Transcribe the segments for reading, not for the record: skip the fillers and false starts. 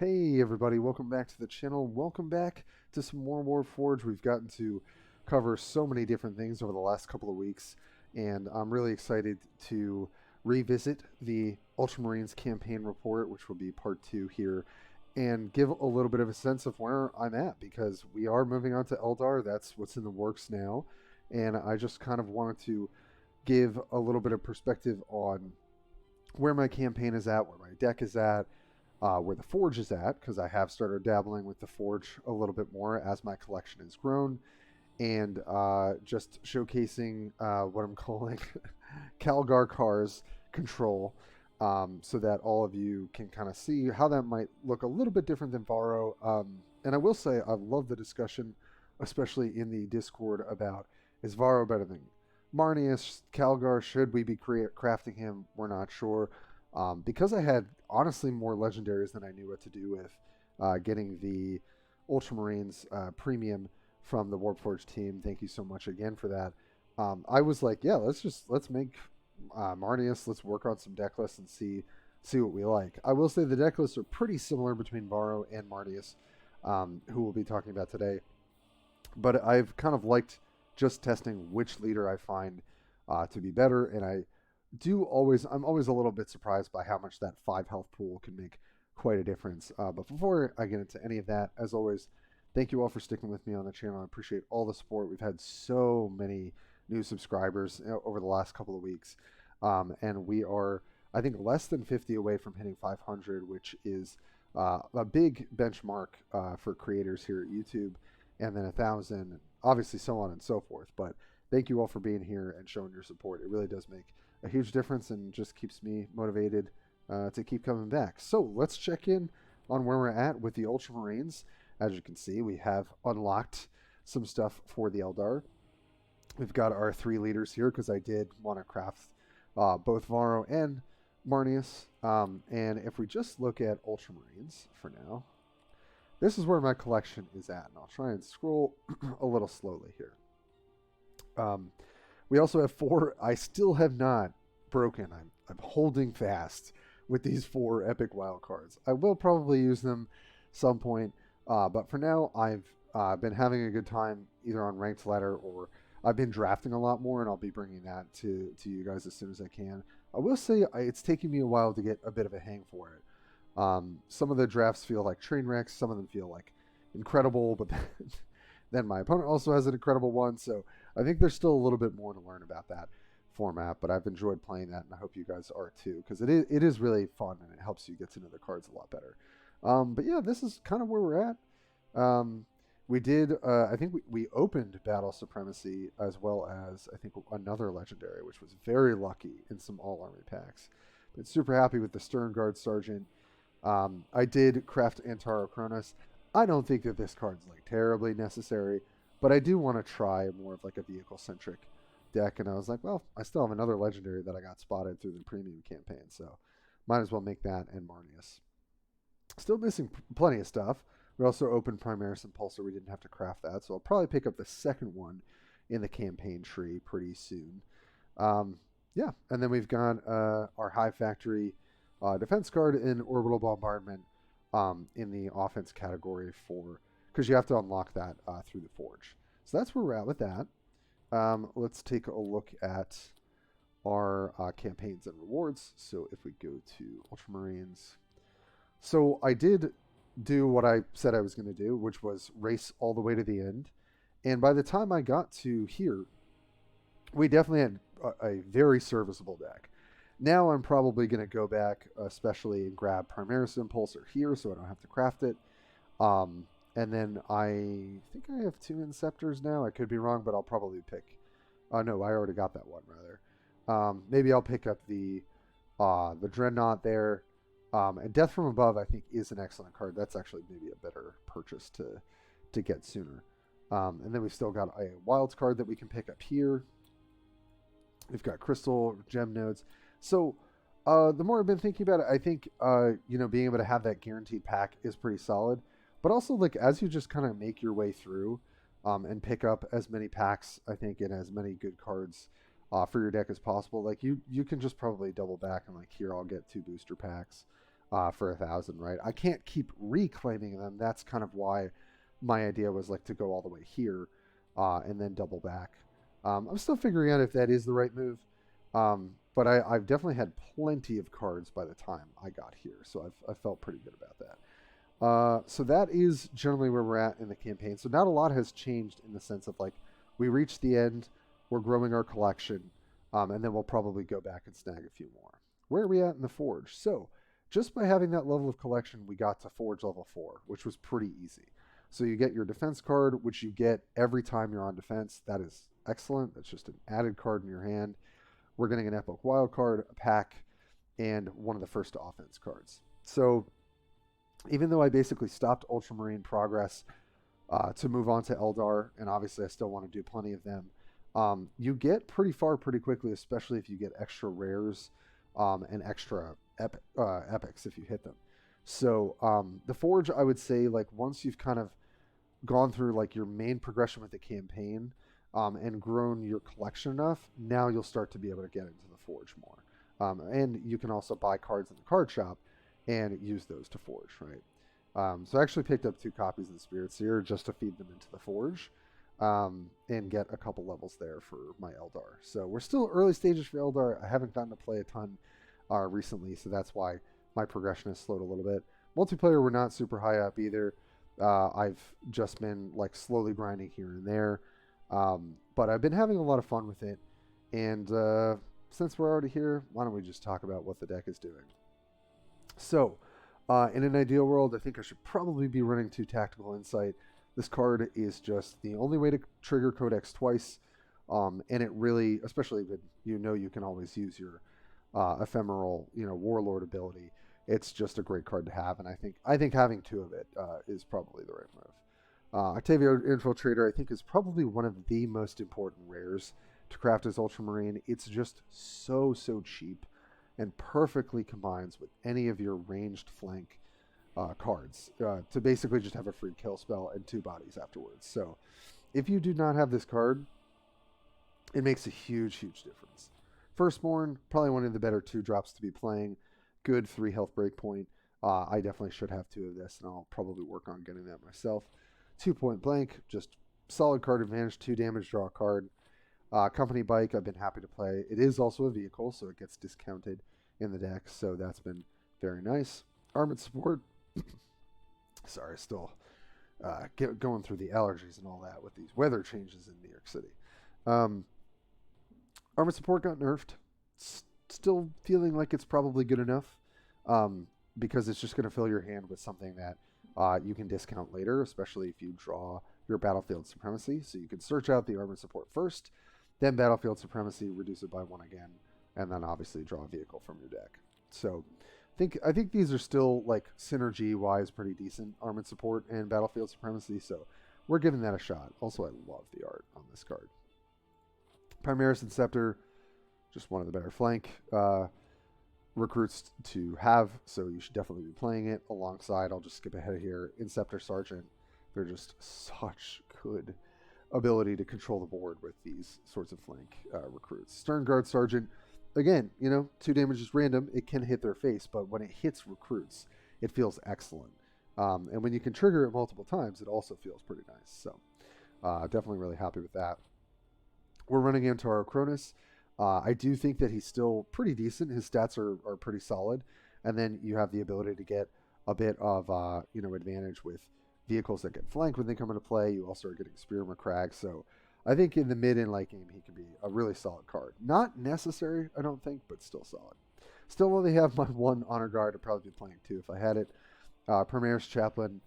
Hey everybody, welcome back to the channel. Welcome back to some more Warpforge. We've gotten to cover so many different things over the last couple of weeks, and I'm really excited to revisit the Ultramarines campaign report, which will be part 2 here, and give a little bit of a sense of where I'm at, because we are moving on to Eldar. That's what's in the works now, and I just kind of wanted to give a little bit of perspective on where my campaign is at, where my deck is at, where the Forge is at, because I have started dabbling with the Forge a little bit more as my collection has grown, and just showcasing what I'm calling Calgar Cars Control, so that all of you can kind of see how that might look a little bit different than Varro. And I will say I love the discussion, especially in the Discord, about is Varro better than Marnius, Calgar? Should we be crafting him? We're not sure. Because I had honestly more legendaries than I knew what to do with, getting the Ultramarines premium from the Warpforge team. Thank you so much again for that. I was like, yeah, let's make Marnius. Let's work on some deck lists and see what we like. I will say the deck lists are pretty similar between Varro and Marnius, who we'll be talking about today. But I've kind of liked just testing which leader I find to be better, and I'm always a little bit surprised by how much that 5 health pool can make quite a difference. But before I get into any of that, as always, thank you all for sticking with me on the channel. I appreciate all the support. We've had so many new subscribers over the last couple of weeks, and we are, I think, less than 50 away from hitting 500, which is a big benchmark for creators here at YouTube, and then 1,000, obviously so on and so forth. But thank you all for being here and showing your support. It really does make a huge difference and just keeps me motivated to keep coming back. So let's check in on where we're at with the Ultramarines. As you can see, we have unlocked some stuff for the Eldar. We've got our 3 leaders here because I did want to craft both Varro and Marnius. And if we just look at Ultramarines for now, this is where my collection is at. And I'll try and scroll a little slowly here. We also have 4. I still have not broken. I'm holding fast with these 4 epic wild cards. I will probably use them some point, but for now I've been having a good time either on ranked ladder, or I've been drafting a lot more, and I'll be bringing that to you guys as soon as I can. I will say it's taking me a while to get a bit of a hang for it. Some of the drafts feel like train wrecks, some of them feel like incredible, but then my opponent also has an incredible one, so I think there's still a little bit more to learn about that format, but I've enjoyed playing that, and I hope you guys are too, because it is really fun, and it helps you get to know the cards a lot better. But yeah, this is kind of where we're at. We did, I think we opened Battle Supremacy, as well as, I think, another Legendary, which was very lucky in some all-army packs. But super happy with the Stern Guard Sergeant. I did craft Antaro Kronos. I don't think that this card's like terribly necessary, but I do want to try more of like a vehicle-centric deck, and I was like, well, I still have another Legendary that I got spotted through the premium campaign, so might as well make that and Marnius. Still missing plenty of stuff. We also opened Primaris Impulsor. We didn't have to craft that, so I'll probably pick up the second one in the campaign tree pretty soon. Yeah, and then we've got our Hive Factory defense card in Orbital Bombardment in the offense category because you have to unlock that through the Forge. So that's where we're at with that. Let's take a look at our campaigns and rewards. So if we go to Ultramarines. So I did do what I said I was going to do, which was race all the way to the end. And by the time I got to here, we definitely had a very serviceable deck. Now I'm probably going to go back, especially, and grab Primaris Impulsor here so I don't have to craft it. And then I think I have 2 Inceptors now. I could be wrong, but I'll probably pick... no, I already got that one, rather. Maybe I'll pick up the Dreadnought there. And Death from Above, I think, is an excellent card. That's actually maybe a better purchase to get sooner. And then we've still got a Wilds card that we can pick up here. We've got Crystal, Gem Nodes. So the more I've been thinking about it, I think being able to have that guaranteed pack is pretty solid. But also, like, as you just kind of make your way through and pick up as many packs, I think, and as many good cards for your deck as possible, like, you can just probably double back and, like, here, I'll get 2 booster packs. for 1,000, right? I can't keep reclaiming them. That's kind of why my idea was like to go all the way here and then double back. I'm still figuring out if that is the right move, but I've definitely had plenty of cards by the time I got here, so I've felt pretty good about that. So that is generally where we're at in the campaign. So not a lot has changed in the sense of like we reached the end, we're growing our collection, and then we'll probably go back and snag a few more. Where are we at in the Forge? So just by having that level of collection, we got to Forge level 4, which was pretty easy. So you get your defense card, which you get every time you're on defense. That is excellent. That's just an added card in your hand. We're getting an epic wild card, a pack, and one of the first offense cards. So even though I basically stopped Ultramarine progress to move on to Eldar, and obviously I still want to do plenty of them, you get pretty far pretty quickly, especially if you get extra rares and extra epics if you hit them. So the Forge, I would say, like once you've kind of gone through like your main progression with the campaign and grown your collection enough, now you'll start to be able to get into the Forge more. And you can also buy cards in the card shop and use those to Forge, right? So I actually picked up 2 copies of the Spirit Seer just to feed them into the Forge and get a couple levels there for my Eldar. So we're still early stages for Eldar. I haven't gotten to play a ton recently, so that's why my progression has slowed a little bit. Multiplayer, we're not super high up either. I've just been like slowly grinding here and there, but I've been having a lot of fun with it. And since we're already here, why don't we just talk about what the deck is doing? So, in an ideal world, I think I should probably be running 2 Tactical Insight. This card is just the only way to trigger Codex twice, and it really, especially when you can always use your ephemeral, Warlord ability. It's just a great card to have, and I think having 2 of it is probably the right move. Octavio Infiltrator, I think, is probably one of the most important rares to craft as Ultramarine. It's just so cheap and perfectly combines with any of your ranged flank cards to basically just have a free kill spell and 2 bodies afterwards. So if you do not have this card, it makes a huge difference. Firstborn, probably one of the better 2 drops to be playing. Good 3 health breakpoint. I definitely should have 2 of this, and I'll probably work on getting that myself. 2 Point Blank, just solid card advantage, 2 damage, draw a card. Company Bike, I've been happy to play. It is also a vehicle, so it gets discounted in the deck, so that's been very nice. Armored Support, sorry, still going through the allergies and all that with these weather changes in New York City. Armored Support got nerfed. Still feeling like it's probably good enough because it's just going to fill your hand with something that you can discount later, especially if you draw your Battlefield Supremacy. So you can search out the Armored Support first, then Battlefield Supremacy, reduce it by 1 again, and then obviously draw a vehicle from your deck. So I think these are still, like, synergy-wise pretty decent, Armored Support and Battlefield Supremacy, so we're giving that a shot. Also, I love the art on this card. Primaris Inceptor, just one of the better flank recruits to have, so you should definitely be playing it alongside. I'll just skip ahead here. Inceptor Sergeant, they're just such good ability to control the board with these sorts of flank recruits. Stern Guard Sergeant, again, 2 damage is random. It can hit their face, but when it hits recruits, it feels excellent. And when you can trigger it multiple times, it also feels pretty nice. So definitely really happy with that. We're running into our Cronus. I do think that he's still pretty decent. His stats are pretty solid. And then you have the ability to get a bit of advantage with vehicles that get flanked when they come into play. You also are getting Spear McCrag. So I think in the mid and late game, he can be a really solid card. Not necessary, I don't think, but still solid. Still only have my 1 Honor Guard. I'd probably be playing 2 if I had it. Primaris Chaplain,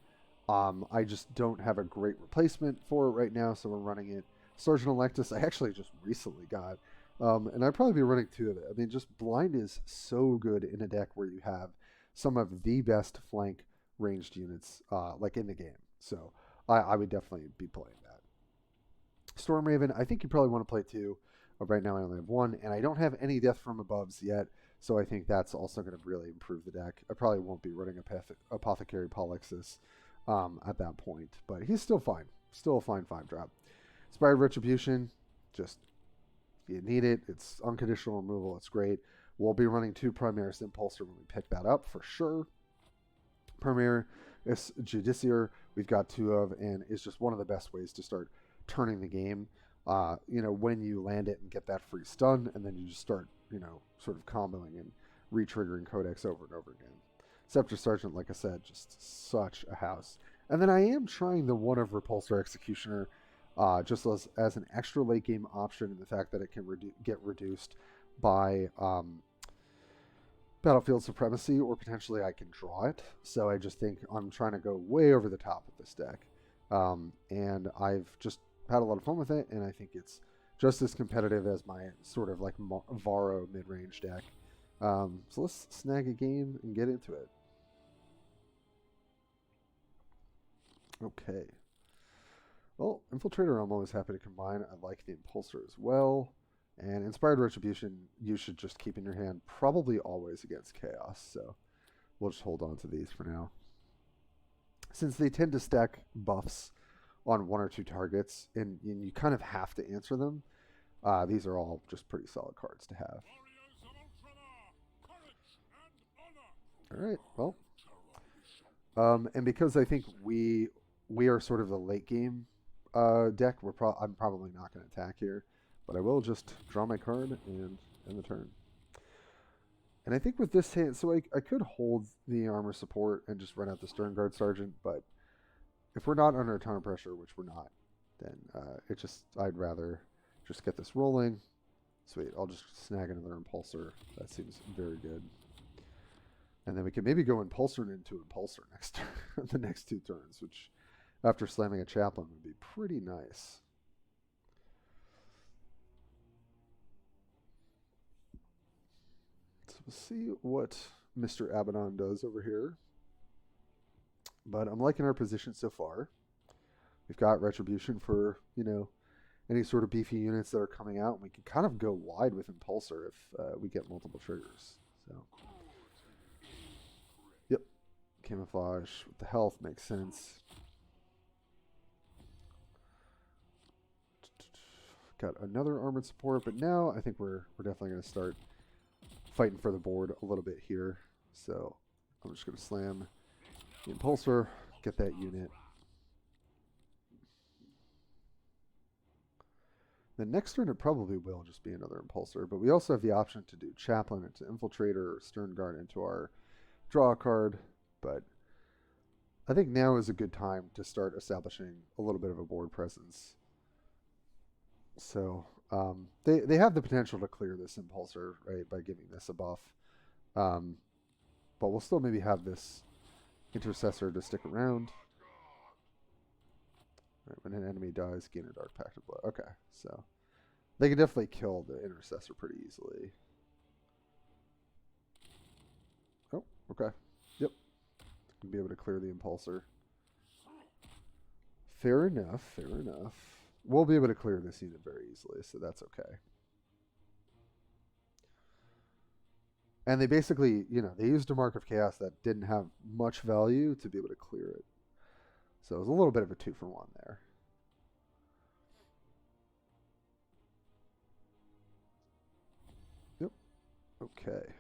I just don't have a great replacement for it right now, so we're running it. Sergeant Electus, I actually just recently got, and I'd probably be running 2 of it. I mean, just Blind is so good in a deck where you have some of the best flank ranged units like in the game. So I would definitely be playing that. Storm Raven, I think you probably want to play 2. Right now I only have 1, and I don't have any Death from Aboves yet, so I think that's also going to really improve the deck. I probably won't be running Apothecary Polixis at that point, but he's still fine. Still a fine 5-drop. Inspired Retribution, just, you need it. It's unconditional removal. It's great. We'll be running 2 Primaris Impulsor when we pick that up for sure. Premier Judiciaire, we've got 2 of, and is just one of the best ways to start turning the game. When you land it and get that free stun, and then you just start, sort of comboing and re-triggering Codex over and over again. Scepter Sergeant, like I said, just such a house. And then I am trying the one of Repulsor Executioner, just as an extra late game option, in the fact that it can get reduced by Battlefield Supremacy, or potentially I can draw it. So I just think I'm trying to go way over the top with this deck. And I've just had a lot of fun with it, and I think it's just as competitive as my sort of like Varro mid-range deck. So let's snag a game and get into it. Okay. Well, Infiltrator I'm always happy to combine. I like the Impulsor as well. And Inspired Retribution you should just keep in your hand, probably always against Chaos. So we'll just hold on to these for now. Since they tend to stack buffs on 1 or 2 targets, and you kind of have to answer them, these are all just pretty solid cards to have. Alright, well. And because I think we are sort of the late game deck, I'm probably not going to attack here. But I will just draw my card and end the turn. And I think with this hand, so I could hold the armor support and just run out the Stern Guard Sergeant, but if we're not under a ton of pressure, which we're not, then I'd rather just get this rolling. Sweet, I'll just snag another Impulsor. That seems very good. And then we can maybe go Impulsor into Impulsor next the next 2 turns, which after slamming a Chaplain would be pretty nice. We'll see what Mr. Abaddon does over here. But I'm liking our position so far. We've got Retribution for, any sort of beefy units that are coming out. And we can kind of go wide with Impulsor if we get multiple triggers. So, yep. Camouflage with the health makes sense. Got another armored support, but now I think we're definitely going to start fighting for the board a little bit here. So I'm just going to slam the Impulsor, get that unit. The next turn it probably will just be another Impulsor, but we also have the option to do Chaplain into Infiltrator or Stern Guard into our draw card. But I think now is a good time to start establishing a little bit of a board presence. So they have the potential to clear this Impulsor, right, by giving this a buff. But we'll still maybe have this Intercessor to stick around. Right, when an enemy dies, gain a Dark Pact of Blood. Okay, so they can definitely kill the Intercessor pretty easily. Oh, okay. Yep. Can be able to clear the Impulsor. Fair enough, fair enough. We'll be able to clear this unit very easily, so that's okay. And they basically, they used a Mark of Chaos that didn't have much value to be able to clear it. So it was a little bit of a 2-for-1 there. Yep. Okay.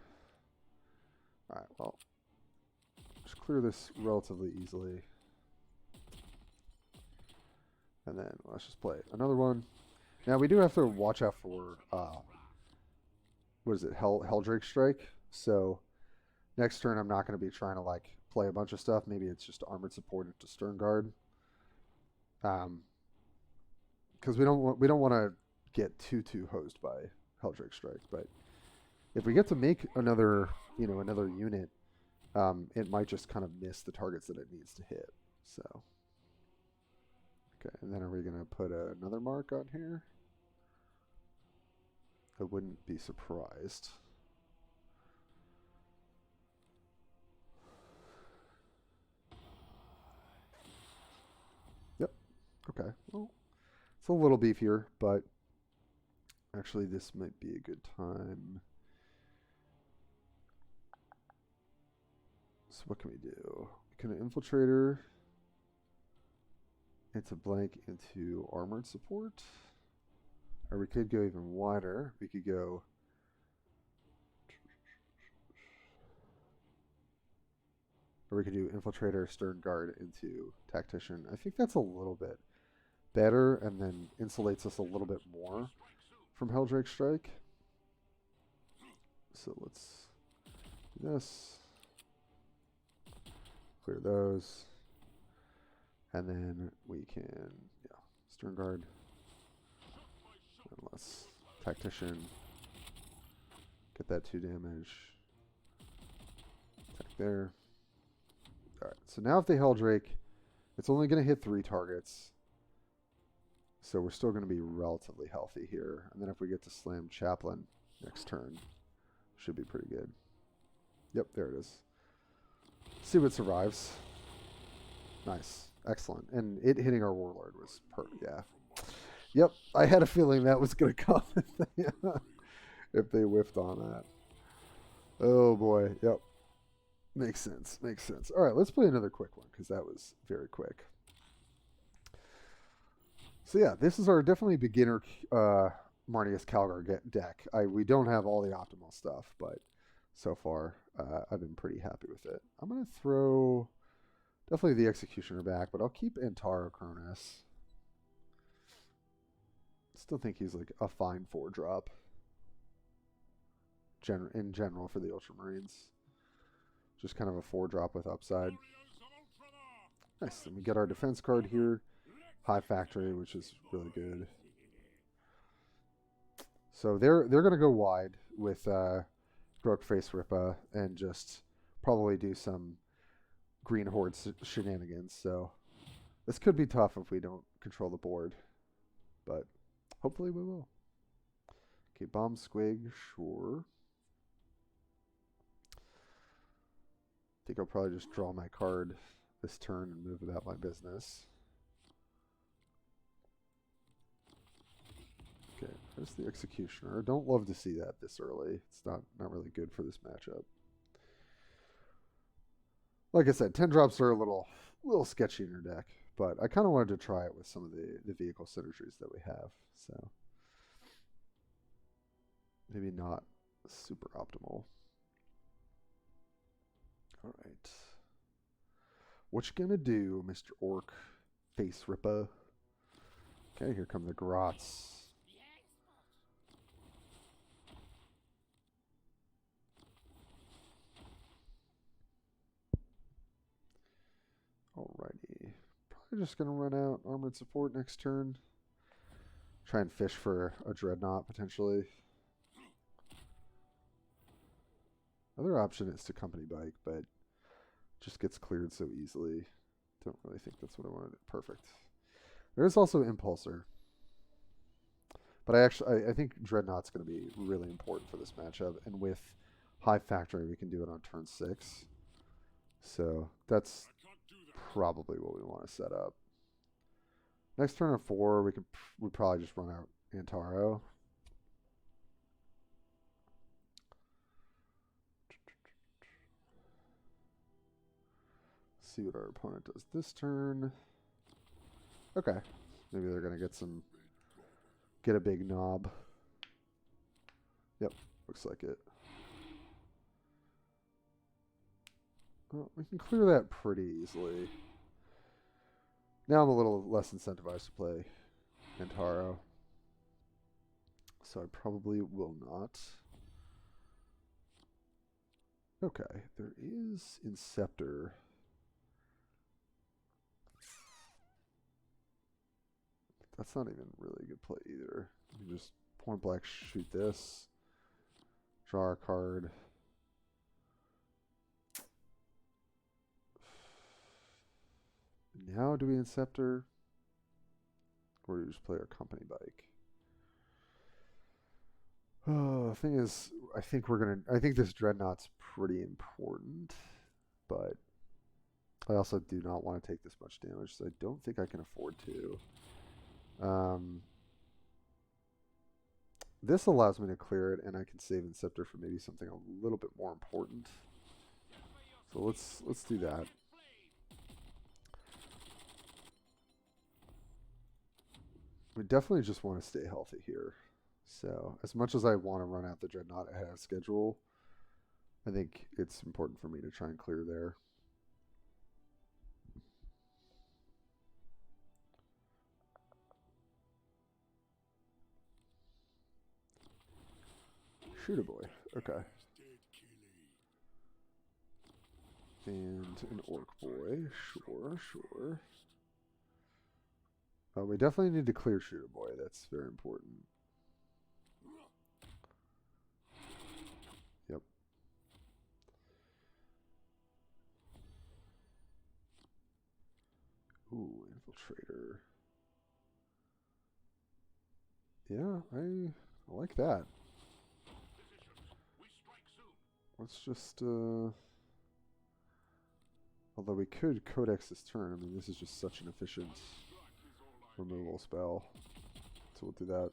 Alright, well. Just clear this relatively easily. And then let's just play another one. Now we do have to watch out for what is it, Helldrake Strike. So next turn I'm not going to be trying to play a bunch of stuff. Maybe it's just armored support into Stern Guard. Because we don't want to get too hosed by Helldrake Strike. But if we get to make another another unit, it might just kind of miss the targets that it needs to hit. So. Okay, and then are we going to put another mark on here? I wouldn't be surprised. Yep. Okay. Well, it's a little beefier, but actually this might be a good time. So what can we do? Can an Infiltrator... It's a blank into armored support. Or we could go even wider. We could go... Or we could do Infiltrator, Stern Guard into Tactician. I think that's a little bit better and then insulates us a little bit more from Helldrake Strike. So let's do this. Clear those. And then we can, yeah, Stern Guard. And let's Tactician. Get that 2 damage. Attack there. Alright, so now if they Helldrake, it's only going to hit 3 targets. So we're still going to be relatively healthy here. And then if we get to slam Chaplain next turn, should be pretty good. Yep, there it is. See what survives. Nice. Excellent. And it hitting our Warlord was perfect. Yeah. Yep, I had a feeling that was going to come if they whiffed on that. Oh boy. Yep. Makes sense. Makes sense. All right, let's play another quick one because that was very quick. So yeah, this is our definitely beginner Marneus Calgar deck. We don't have all the optimal stuff, but so far I've been pretty happy with it. I'm going to throw definitely the Executioner back, but I'll keep Antaro Cronus. Still think he's like a fine 4-drop in general for the Ultramarines. Just kind of a 4-drop with upside. Nice. Then we get our defense card here. High Factory, which is really good. So they're going to go wide with Broke Face Ripa and just probably do some Green Horde shenanigans. So this could be tough if we don't control the board, but hopefully we will. Okay, Bomb Squig, sure. I think I'll probably just draw my card this turn and move about my business. Okay, there's the Executioner. Don't love to see that this early. It's not really good for this matchup. Like I said, 10 drops are a little sketchy in your deck, but I kind of wanted to try it with some of the vehicle synergies that we have. So maybe not super optimal. All right. What you gonna do, Mr. Orc Face Ripa? Okay, here come the Grots. Alrighty. Probably just going to run out Armored Support next turn. Try and fish for a Dreadnought, potentially. Other option is to Company Bike, but just gets cleared so easily. Don't really think that's what I wanted. Perfect. There is also Impulsor. But I think Dreadnought's going to be really important for this matchup. And with High Factory, we can do it on turn 6. So that's probably what we want to set up. Next turn of 4, we probably just run out Antaro. See what our opponent does this turn. Okay, maybe they're gonna get a big knob. Yep, looks like it. Well, we can clear that pretty easily. Now I'm a little less incentivized to play Antaro. So I probably will not. Okay, there is Inceptor. That's not even really a good play either. You can just point blank shoot this. Draw a card. Now do we Inceptor? Or do we just play our Company Bike? Oh, the thing is, I think this Dreadnought's pretty important, but I also do not want to take this much damage, so I don't think I can afford to. This allows me to clear it, and I can save Inceptor for maybe something a little bit more important. So let's do that. We definitely just want to stay healthy here. So as much as I want to run out the Dreadnought ahead of schedule, I think it's important for me to try and clear there. Shoot a boy. Okay. And an orc boy. Sure, sure. We definitely need to clear Shooter Boy. That's very important. Yep. Ooh, Infiltrator. Yeah, I like that. Let's just, although we could Codex this turn. I mean, this is just such an efficient removal spell. So we'll do that.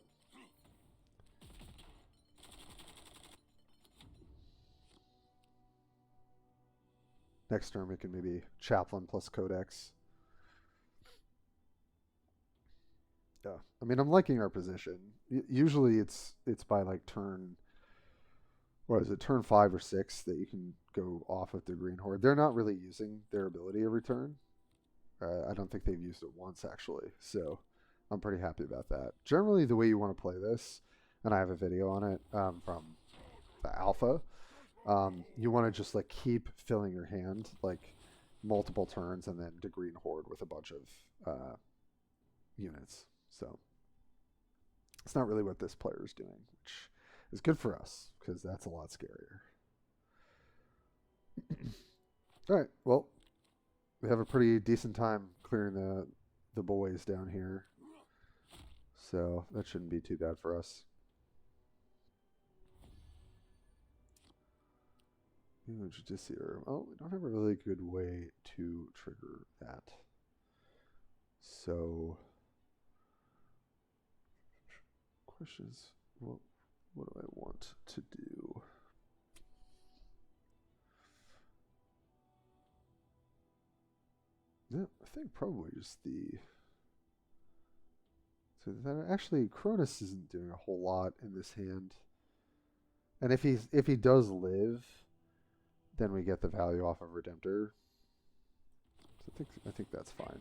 Next turn we can maybe Chaplain plus Codex. Yeah, I mean, I'm liking our position. Usually it's by like turn, what is it, turn 5 or 6 that you can go off of the Green Horde. They're not really using their ability every turn. I don't think they've used it once, actually. So I'm pretty happy about that. Generally, the way you want to play this, and I have a video on it from the alpha, you want to just like keep filling your hand like multiple turns and then to Green Horde with a bunch of units. So it's not really what this player is doing, which is good for us because that's a lot scarier. All right, well, we have a pretty decent time clearing the boys down here, so that shouldn't be too bad for us. Judiciary. Oh, we don't have a really good way to trigger that. So, questions. Well, what do I want to do? Yeah, I think probably just the. So that actually Cronus isn't doing a whole lot in this hand. And if he does live, then we get the value off of Redemptor. So I think that's fine.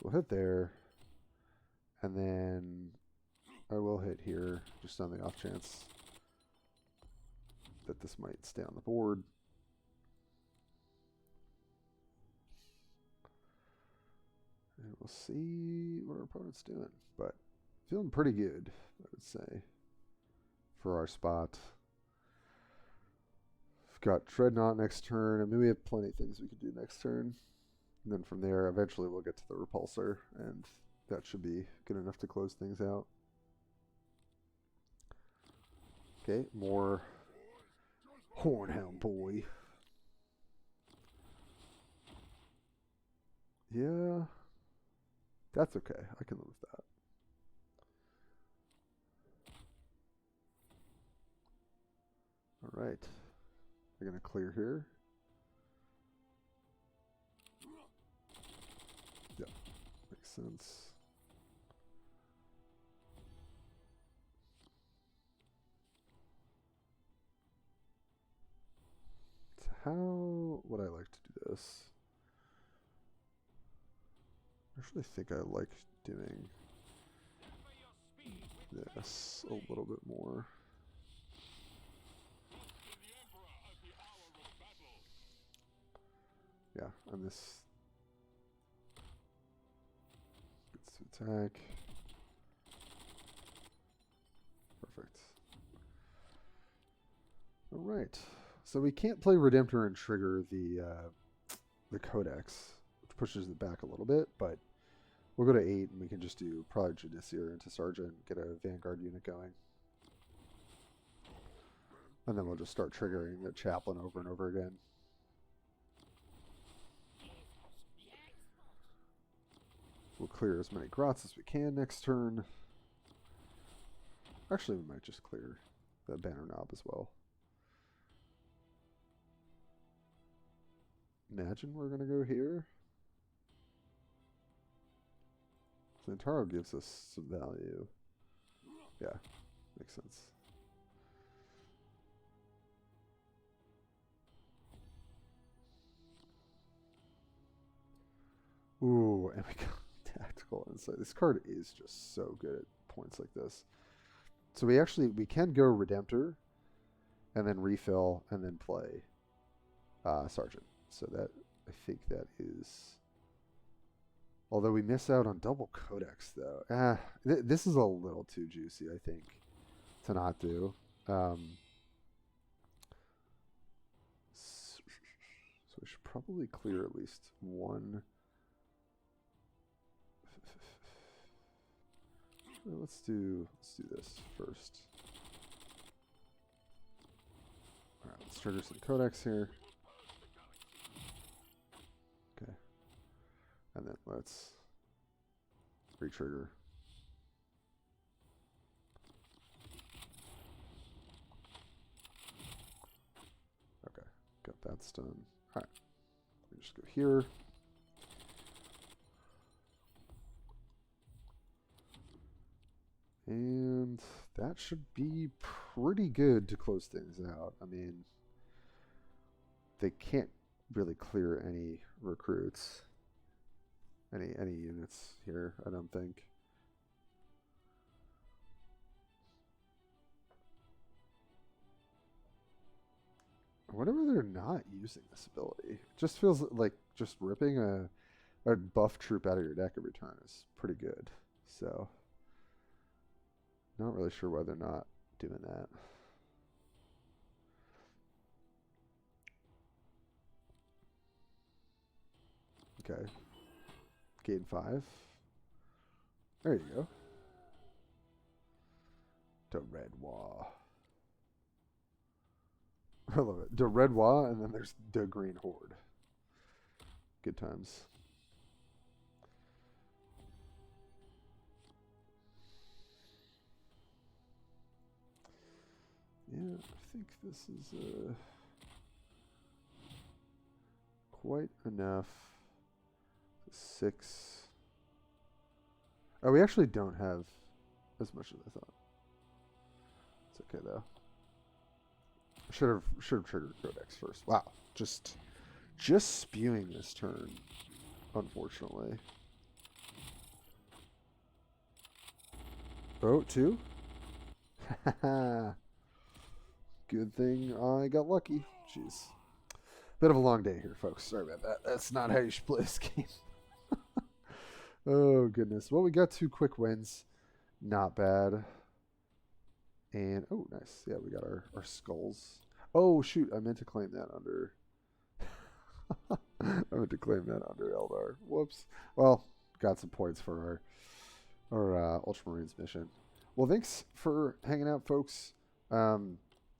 We'll hit there, and then I will hit here, just on the off chance that this might stay on the board. And we'll see what our opponent's doing, but feeling pretty good, I would say, for our spot. We've got Dreadnought next turn. I mean, we have plenty of things we could do next turn. And then from there, eventually we'll get to the Repulsor, and that should be good enough to close things out. Okay, more Hornhound Boy. Yeah, that's okay. I can live with that. All right, we're gonna clear here. Yeah, makes sense. So how would I like to do this? I actually think I like doing this a little bit more. Yeah, and this gets to attack. Perfect. All right. So we can't play Redemptor and trigger the Codex, which pushes it back a little bit, but we'll go to 8 and we can just do probably Judiciary into Sergeant, get a Vanguard unit going. And then we'll just start triggering the Chaplain over and over again. We'll clear as many Grots as we can next turn. Actually, we might just clear the Banner Knob as well. Imagine we're going to go here. Zantaro gives us some value. Yeah, makes sense. Ooh, and we got attacked Tactical Insight. This card is just so good at points like this. So we can go Redemptor, and then refill, and then play Sergeant. So that, I think that is... Although we miss out on double Codex, though. This is a little too juicy, I think, to not do. So we should probably clear at least one. Let's do this first. All right, let's trigger some Codex here. Okay, and then let's re-trigger. Okay, got that done. All right, we just go here. And that should be pretty good to close things out. I mean, they can't really clear any recruits, any units here, I don't think. Whenever they're not using this ability, it just feels like just ripping a buff troop out of your deck every turn is pretty good. So... not really sure why they're not doing that. Okay. Gain 5. There you go. The Red Wah. I love it. The Red Wah, and then there's the Green Horde. Good times. Yeah, I think this is quite enough. 6. Oh, we actually don't have as much as I thought. It's okay though. Should have triggered Codex first. Wow, just spewing this turn, unfortunately. Oh, 2. Good thing I got lucky. Jeez. Bit of a long day here, folks. Sorry about that. That's not how you should play this game. Oh, goodness. Well, we got 2 quick wins. Not bad. And, oh, nice. Yeah, we got our skulls. Oh, shoot. I meant to claim that under... I meant to claim that under Eldar. Whoops. Well, got some points for our Ultramarines mission. Well, thanks for hanging out, folks.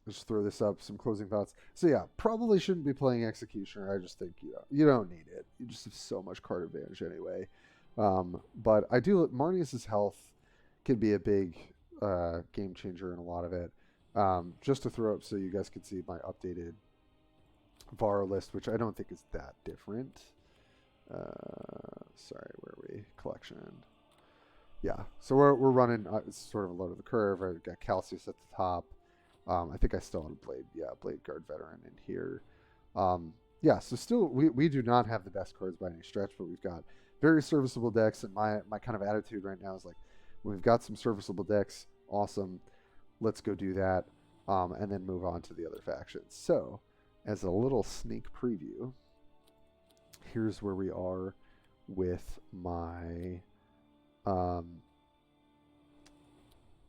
Just throw this up, some closing thoughts. So yeah, probably shouldn't be playing Executioner. I just think you don't need it. You just have so much card advantage anyway. But I do. Marnius's health can be a big game changer in a lot of it. Just to throw up so you guys can see my updated VAR list, which I don't think is that different. Sorry, where are we? Collection. Yeah, so we're running it's sort of a low to the curve. I've got Calcius at the top. I think I still have Blade Guard Veteran in here. Yeah, so still we do not have the best cards by any stretch, but we've got very serviceable decks, and my kind of attitude right now is like, we've got some serviceable decks, awesome, let's go do that, and then move on to the other factions. So, as a little sneak preview, here's where we are with my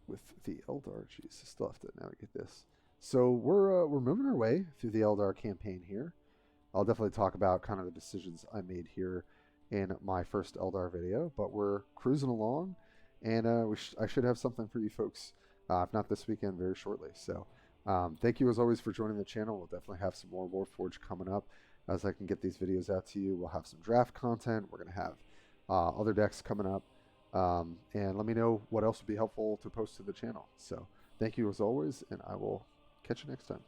with the Eldar. Jeez, I still have to navigate this. So we're moving our way through the Eldar campaign here. I'll definitely talk about kind of the decisions I made here in my first Eldar video, but we're cruising along, and I should have something for you folks, if not this weekend, very shortly. So thank you as always for joining the channel. We'll definitely have some more Warpforge coming up as I can get these videos out to you. We'll have some draft content. We're going to have other decks coming up. And let me know what else would be helpful to post to the channel. So thank you as always, and I will catch you next time.